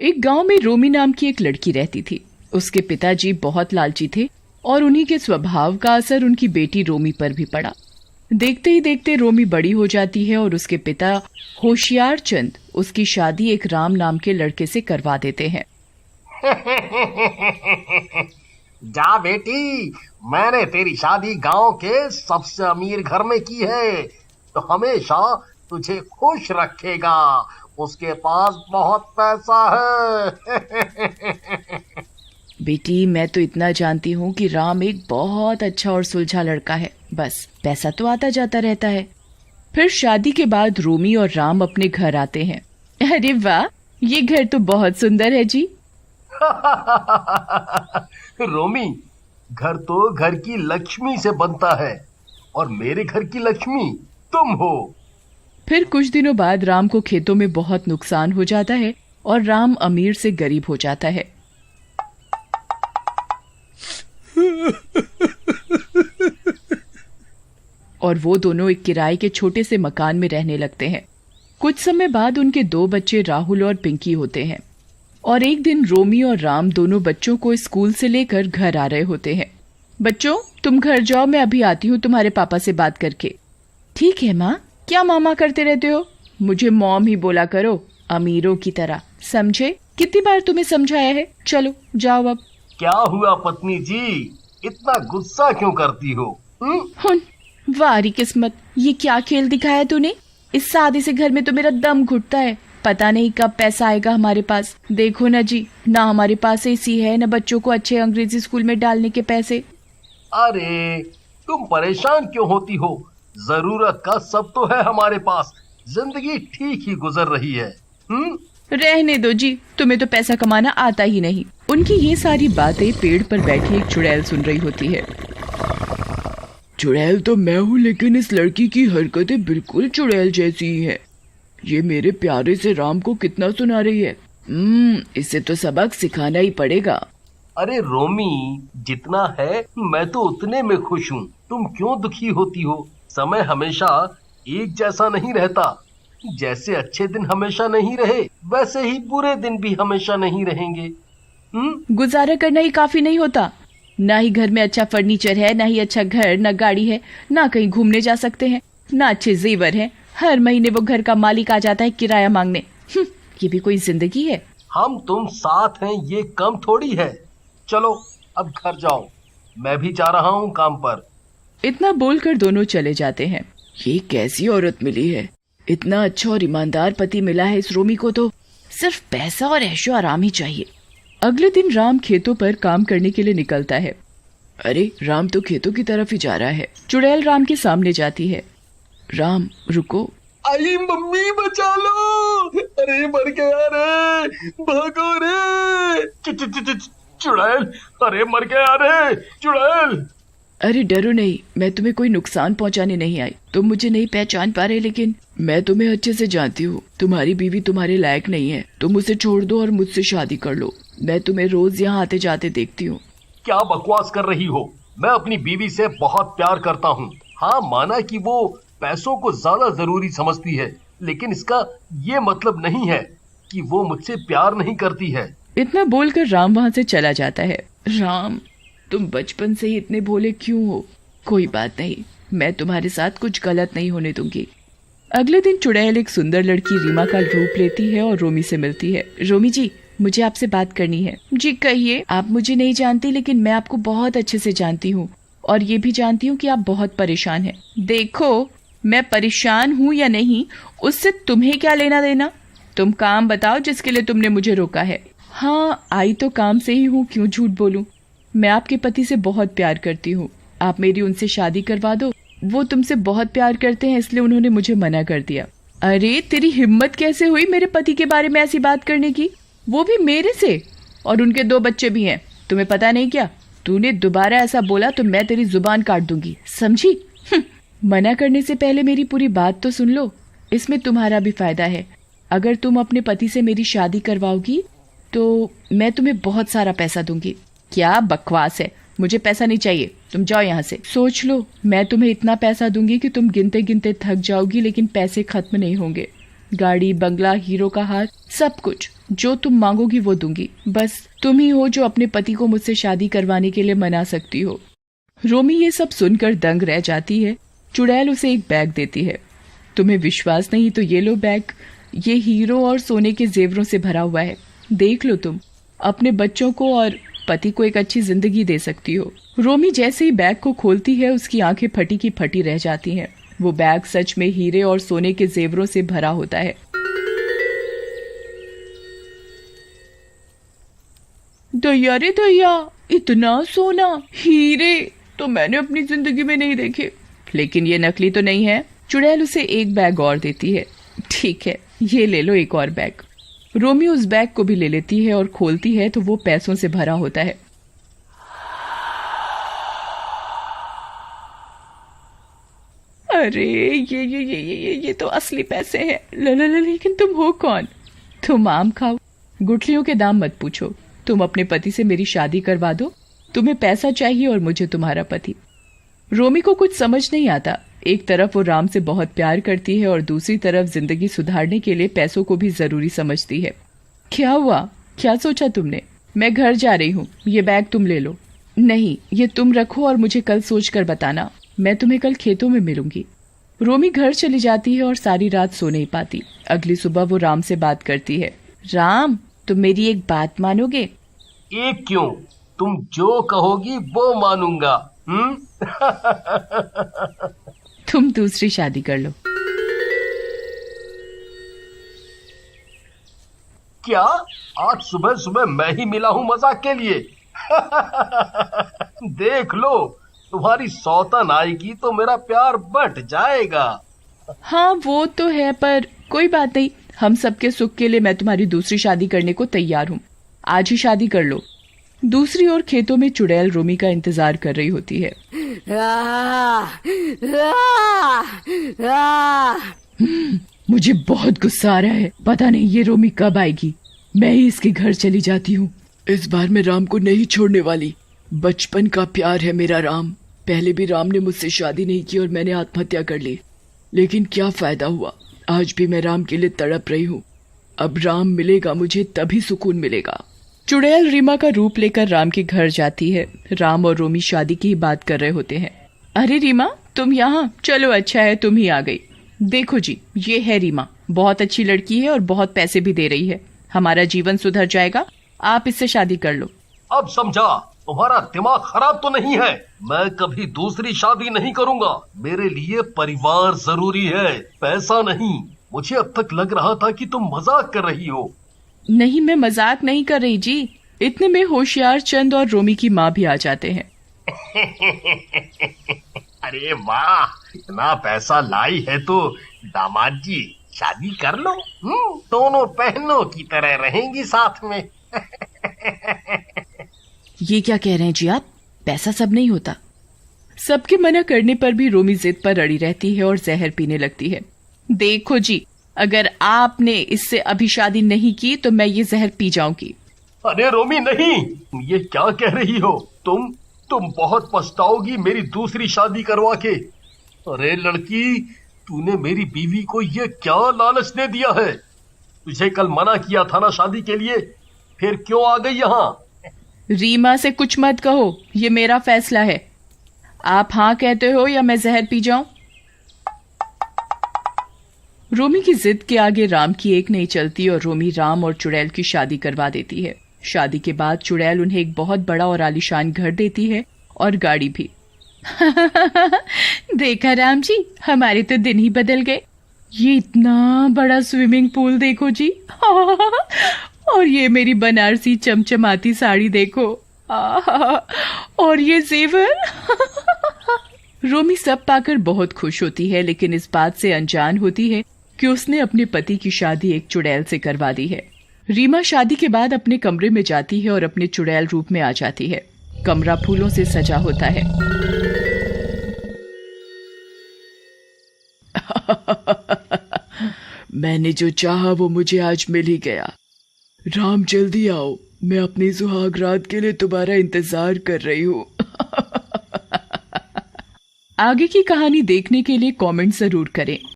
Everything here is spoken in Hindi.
एक गांव में रोमी नाम की एक लड़की रहती थी। उसके पिताजी बहुत लालची थे और उन्हीं के स्वभाव का असर उनकी बेटी रोमी पर भी पड़ा। देखते ही देखते रोमी बड़ी हो जाती है और उसके पिता होशियार चंद उसकी शादी एक राम नाम के लड़के से करवा देते हैं। जा बेटी, मैंने तेरी शादी गांव के सबसे अमीर घर में की है, तो हमेशा तुझे खुश रखेगा। उसके पास बहुत पैसा है। बेटी, मैं तो इतना जानती हूँ कि राम एक बहुत अच्छा और सुलझा लड़का है, बस पैसा तो आता जाता रहता है। फिर शादी के बाद रोमी और राम अपने घर आते हैं। अरे वाह, ये घर तो बहुत सुंदर है जी। रोमी, घर तो घर की लक्ष्मी से बनता है और मेरे घर की लक्ष्मी तुम हो। फिर कुछ दिनों बाद राम को खेतों में बहुत नुकसान हो जाता है और राम अमीर से गरीब हो जाता है। और वो दोनों एक किराए के छोटे से मकान में रहने लगते हैं। कुछ समय बाद उनके 2 बच्चे राहुल और पिंकी होते हैं और एक दिन रोमी और राम दोनों बच्चों को स्कूल से लेकर घर आ रहे होते हैं। बच्चों, तुम घर जाओ, मैं अभी आती हूँ तुम्हारे पापा से बात करके। ठीक है माँ। क्या मामा करते रहते हो? मुझे मॉम ही बोला करो, अमीरों की तरह, समझे? कितनी बार तुम्हें समझाया है। चलो जाओ अब। क्या हुआ पत्नी जी, इतना गुस्सा क्यों करती हो? वारी किस्मत, ये क्या खेल दिखाया तूने? इस सादे से घर में तो मेरा दम घुटता है। पता नहीं कब पैसा आएगा हमारे पास। देखो ना जी, ना हमारे पास एसी है, ना बच्चों को अच्छे अंग्रेजी स्कूल में डालने के पैसे। अरे तुम परेशान क्यों होती हो? जरूरत का सब तो है हमारे पास। जिंदगी ठीक ही गुजर रही है। रहने दो जी, तुम्हें तो पैसा कमाना आता ही नहीं। उनकी ये सारी बातें पेड़ पर बैठी एक चुड़ैल सुन रही होती है। चुड़ैल तो मैं हूँ, लेकिन इस लड़की की हरकतें बिल्कुल चुड़ैल जैसी ही हैं। ये मेरे प्यारे से राम को कितना सुना रही है। इसे तो सबक सिखाना ही पड़ेगा। अरे रोमी, जितना है मैं तो उतने में खुश हूँ। तुम क्यों दुखी होती हो? समय हमेशा एक जैसा नहीं रहता। जैसे अच्छे दिन हमेशा नहीं रहे, वैसे ही बुरे दिन भी हमेशा नहीं रहेंगे। गुजारा करना ही काफी नहीं होता? ना ही घर में अच्छा फर्नीचर है, ना ही अच्छा घर, ना गाड़ी है, ना कहीं घूमने जा सकते हैं, ना अच्छे जेवर हैं। हर महीने वो घर का मालिक आ जाता है किराया मांगने। ये भी कोई जिंदगी है? हम तुम साथ हैं ये कम थोड़ी है। चलो अब घर जाओ, मैं भी जा रहा हूँ काम पर। इतना बोलकर दोनों चले जाते हैं। ये कैसी औरत मिली है? इतना अच्छा और ईमानदार पति मिला है इस रोमी को, तो सिर्फ पैसा और ऐशो आराम ही चाहिए। अगले दिन राम खेतों पर काम करने के लिए निकलता है। अरे राम तो खेतों की तरफ ही जा रहा है। चुड़ैल राम के सामने जाती है। राम रुको। आई मम्मी, बचा लो। अरे मर गया रे, भागो रे। चुड़ैल, अरे मर गया रे चुड़ैल। अरे डरो नहीं, मैं तुम्हें कोई नुकसान पहुंचाने नहीं आई। तुम मुझे नहीं पहचान पा रहे, लेकिन मैं तुम्हें अच्छे से जानती हूँ। तुम्हारी बीवी तुम्हारे लायक नहीं है। तुम उसे छोड़ दो और मुझसे शादी कर लो। मैं तुम्हें रोज यहाँ आते जाते देखती हूँ। क्या बकवास कर रही हो? मैं अपनी बीवी से बहुत प्यार करता हूँ। हाँ, माना कि वो पैसों को ज्यादा जरूरी समझती है, लेकिन इसका ये मतलब नहीं है कि वो मुझसे प्यार नहीं करती है। इतना बोलकर राम वहाँ से चला जाता है। राम, तुम बचपन से ही इतने भोले क्यों हो? कोई बात नहीं, मैं तुम्हारे साथ कुछ गलत नहीं होने दूंगी। अगले दिन चुड़ैल एक सुंदर लड़की रीमा का रूप लेती है और रोमी से मिलती है। रोमी जी, मुझे आपसे बात करनी है। जी कहिए। आप मुझे नहीं जानती, लेकिन मैं आपको बहुत अच्छे से जानती हूँ और ये भी जानती हूँ कि आप बहुत परेशान हैं। देखो, मैं परेशान हूँ या नहीं, उससे तुम्हें क्या लेना देना? तुम काम बताओ जिसके लिए तुमने मुझे रोका है। हाँ, आई तो काम से ही हूँ, क्यों झूठ बोलूं। मैं आपके पति से बहुत प्यार करती हूँ। आप मेरी उनसे शादी करवा दो। वो तुमसे बहुत प्यार करते हैं, इसलिए उन्होंने मुझे मना कर दिया। अरे तेरी हिम्मत कैसे हुई मेरे पति के बारे में ऐसी बात करने की, वो भी मेरे से? और उनके 2 बच्चे भी हैं। तुम्हें पता नहीं क्या? तूने दोबारा ऐसा बोला तो मैं तेरी जुबान काट दूंगी, समझी? मना करने से पहले मेरी पूरी बात तो सुन लो। इसमें तुम्हारा भी फायदा है। अगर तुम अपने पति से मेरी शादी करवाओगी तो मैं तुम्हें बहुत सारा पैसा दूंगी। क्या बकवास है? मुझे पैसा नहीं चाहिए, तुम जाओ यहाँ से। सोच लो, मैं तुम्हें इतना पैसा दूंगी कि तुम गिनते गिनते थक जाओगी, लेकिन पैसे खत्म नहीं होंगे। गाड़ी, बंगला, हीरो का हार, सब कुछ जो तुम मांगोगी वो दूंगी। बस तुम ही हो जो अपने पति को मुझसे शादी करवाने के लिए मना सकती हो। रोमी ये सब सुनकर दंग रह जाती है। चुड़ैल उसे एक बैग देती है। तुम्हें विश्वास नहीं तो ये लो बैग, ये हीरो और सोने के जेवरों से भरा हुआ है। देख लो, तुम अपने बच्चों को और पति को एक अच्छी जिंदगी दे सकती हो। रोमी जैसे ही बैग को खोलती है उसकी आंखें फटी की फटी रह जाती हैं। वो बैग सच में हीरे और सोने के जेवरों से भरा होता है। दया रे दया, इतना सोना, हीरे तो मैंने अपनी जिंदगी में नहीं देखे। लेकिन ये नकली तो नहीं है। चुड़ैल उसे एक बैग और देती है। ठीक है, ये ले लो एक और बैग। रोमी उस बैग को भी ले लेती है और खोलती है तो वो पैसों से भरा होता है। अरे ये तो असली पैसे हैं। लेकिन तुम हो कौन? तुम आम खाओ, गुठलियों के दाम मत पूछो। तुम अपने पति से मेरी शादी करवा दो। तुम्हें पैसा चाहिए और मुझे तुम्हारा पति। रोमी को कुछ समझ नहीं आता। एक तरफ वो राम से बहुत प्यार करती है और दूसरी तरफ जिंदगी सुधारने के लिए पैसों को भी जरूरी समझती है। क्या हुआ? क्या सोचा तुमने? मैं घर जा रही हूँ, ये बैग तुम ले लो। नहीं, ये तुम रखो और मुझे कल सोचकर बताना। मैं तुम्हें कल खेतों में मिलूंगी। रोमी घर चली जाती है और सारी रात सो नहीं पाती। अगली सुबह वो राम से बात करती है। राम, तुम मेरी एक बात मानोगे? एक क्यों, तुम जो कहोगी वो मानूंगा। तुम दूसरी शादी कर लो। क्या? आज सुबह सुबह मैं ही मिला हूँ मजाक के लिए? देख लो, तुम्हारी सौतन आएगी तो मेरा प्यार बढ़ जाएगा। हाँ वो तो है, पर कोई बात नहीं। हम सबके सुख के लिए मैं तुम्हारी दूसरी शादी करने को तैयार हूँ। आज ही शादी कर लो। दूसरी ओर खेतों में चुड़ैल रोमी का इंतजार कर रही होती है। मुझे बहुत गुस्सा आ रहा है। पता नहीं ये रोमी कब आएगी। मैं ही इसके घर चली जाती हूँ। इस बार मैं राम को नहीं छोड़ने वाली। बचपन का प्यार है मेरा राम। पहले भी राम ने मुझसे शादी नहीं की और मैंने आत्महत्या कर ली, लेकिन क्या फायदा हुआ। आज भी मैं राम के लिए तड़प रही हूँ। अब राम मिलेगा मुझे तभी सुकून मिलेगा। चुड़ैल रीमा का रूप लेकर राम के घर जाती है। राम और रोमी शादी की ही बात कर रहे होते हैं। अरे रीमा, तुम यहाँ? चलो अच्छा है तुम ही आ गई। देखो जी, ये है रीमा। बहुत अच्छी लड़की है और बहुत पैसे भी दे रही है। हमारा जीवन सुधर जाएगा। आप इससे शादी कर लो। अब समझा, तुम्हारा दिमाग खराब तो नहीं है। मैं कभी दूसरी शादी नहीं करूंगा। मेरे लिए परिवार जरूरी है, पैसा नहीं। मुझे अब तक लग रहा था कि तुम मजाक कर रही हो। नहीं, मैं मजाक नहीं कर रही जी। इतने में होशियार चंद और रोमी की माँ भी आ जाते हैं। अरे वाह, इतना पैसा लाई है तो दामाद जी शादी कर लो। दोनों बहनों की तरह रहेंगी साथ में। ये क्या कह रहे हैं जी आप? पैसा सब नहीं होता। सबके मना करने पर भी रोमी जिद पर अड़ी रहती है और जहर पीने लगती है। देखो जी, अगर आपने इससे अभी शादी नहीं की तो मैं ये जहर पी जाऊंगी। अरे रोमी नहीं, ये क्या कह रही हो? तुम बहुत पछताओगी मेरी दूसरी शादी करवा के। अरे लड़की, तूने मेरी बीवी को ये क्या लालच दे दिया है? तुझे कल मना किया था ना शादी के लिए, फिर क्यों आ गई यहाँ? रीमा से कुछ मत कहो, ये मेरा फैसला है। आप हाँ कहते हो या मैं जहर पी जाऊं? रोमी की जिद के आगे राम की एक नहीं चलती और रोमी राम और चुड़ैल की शादी करवा देती है। शादी के बाद चुड़ैल उन्हें एक बहुत बड़ा और आलीशान घर देती है और गाड़ी भी। देखा राम जी, हमारे तो दिन ही बदल गए। ये इतना बड़ा स्विमिंग पूल देखो जी। और ये मेरी बनारसी चमचमाती साड़ी देखो। और ये जेवर। रोमी सब पाकर बहुत खुश होती है, लेकिन इस बात से अनजान होती है कि उसने अपने पति की शादी एक चुड़ैल से करवा दी है। रीमा शादी के बाद अपने कमरे में जाती है और अपने चुड़ैल रूप में आ जाती है। कमरा फूलों से सजा होता है। मैंने जो चाहा वो मुझे आज मिल ही गया। राम जल्दी आओ, मैं अपनी सुहाग रात के लिए तुम्हारा इंतजार कर रही हूँ। आगे की कहानी देखने के लिए कमेंट जरूर करें।